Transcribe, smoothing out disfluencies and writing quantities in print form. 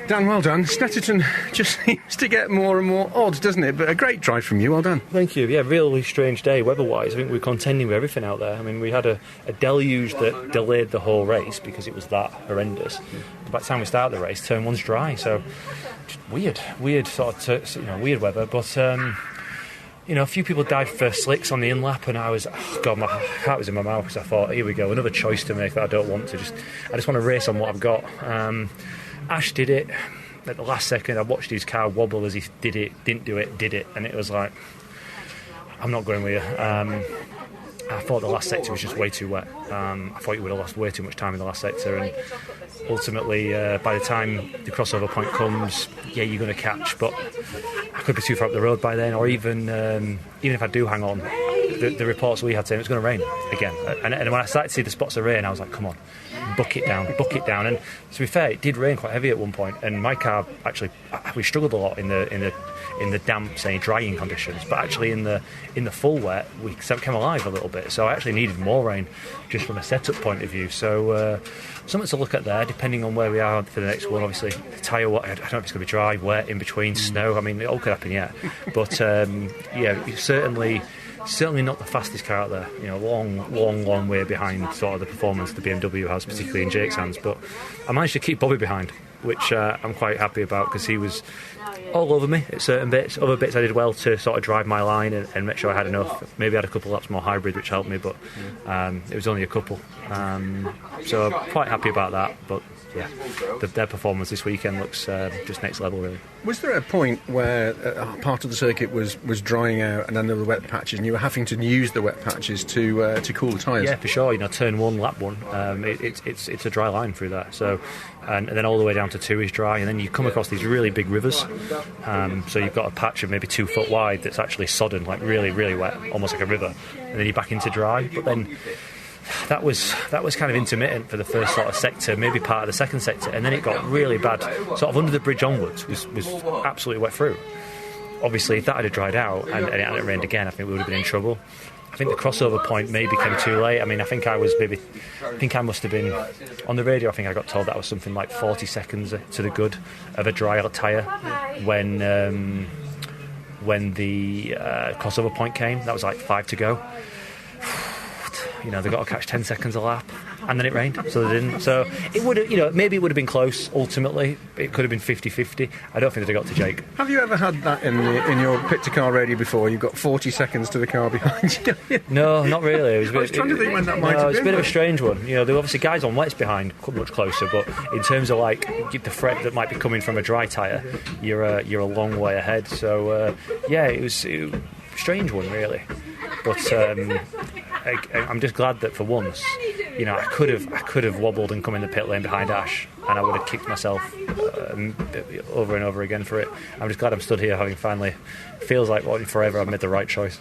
Dan, well done. Snetterton just seems to get more and more odd, doesn't it? But a great drive from you, well done. Thank you. Yeah, really strange day weather-wise. I think we're contending with everything out there. I mean, we had a deluge that delayed the whole race because it was that horrendous. By the time we started the race, turn one's dry, so just weird sort of, weird weather. But a few people died for slicks on the in-lap, and I was, my heart was in my mouth because I thought, here we go, another choice to make that I don't want to. I just want to race on what I've got. Ash did it at the last second. I watched his car wobble as he did it, didn't do it, did it, and it was like, I'm not going with you. I thought the last sector was just way too wet. I thought you would have lost way too much time in the last sector, and ultimately, by the time the crossover point comes, you're going to catch, but I could be too far up the road by then, or even if I do hang on, the reports we had saying it was going to rain again. And when I started to see the spots of rain, I was like, come on, buck it down. And to be fair, it did rain quite heavy at one point, and my car actually, we struggled a lot in the damp, say, drying conditions, but actually in the full wet, we came alive a little bit. So I actually needed more rain, just from a setup point of view. So something to look at there, depending on where we are for the next one. Obviously, the tyre, I don't know if it's going to be dry, wet, in between, snow. I mean, it all could happen yet. But certainly not the fastest car out there. Long way behind sort of the performance the BMW has, particularly in Jake's hands. But I managed to keep Bobby behind, which I'm quite happy about, because he was all over me at certain bits. Other bits I did well to sort of drive my line and make sure I had enough. Maybe I had a couple laps more hybrid, which helped me, but it was only a couple. So I'm quite happy about that. But yeah, their performance this weekend looks just next level, really. Was there a point where part of the circuit was drying out and then there were wet patches, and you were having to use the wet patches to cool the tyres? Yeah, for sure. Turn one, lap one, it's a dry line through that. So, and then all the way down to 2 is dry, and then you come across these really big rivers. So you've got a patch of maybe 2 foot wide that's actually sodden, like really, really wet, almost like a river, and then you're back into dry. But then that was kind of intermittent for the first sort of sector, maybe part of the second sector, and then it got really bad. Sort of under the bridge onwards was absolutely wet through. Obviously, if that had dried out and it hadn't rained again, I think we would have been in trouble. I think the crossover point maybe came too late. I mean, I think I must have been on the radio. I think I got told that was something like 40 seconds to the good of a dry tyre when the crossover point came. That was like 5 to go. They got to catch 10 seconds a lap, and then it rained, so they didn't. So it would have, maybe it would have been close. Ultimately, it could have been 50-50. I don't think they'd have got to Jake. Have you ever had that in your pit-to-car radio before? You've got 40 seconds to the car behind you. No, not really. I was trying to think when that might have been. It's a bit of a strange one. There were obviously guys on wets behind, much closer, but in terms of like the threat that might be coming from a dry tyre, you're a long way ahead. So it was a strange one, really. But I'm just glad that for once, I could have wobbled and come in the pit lane behind Ash, and I would have kicked myself over and over again for it. I'm just glad I'm stood here having finally, feels like forever I've made the right choice.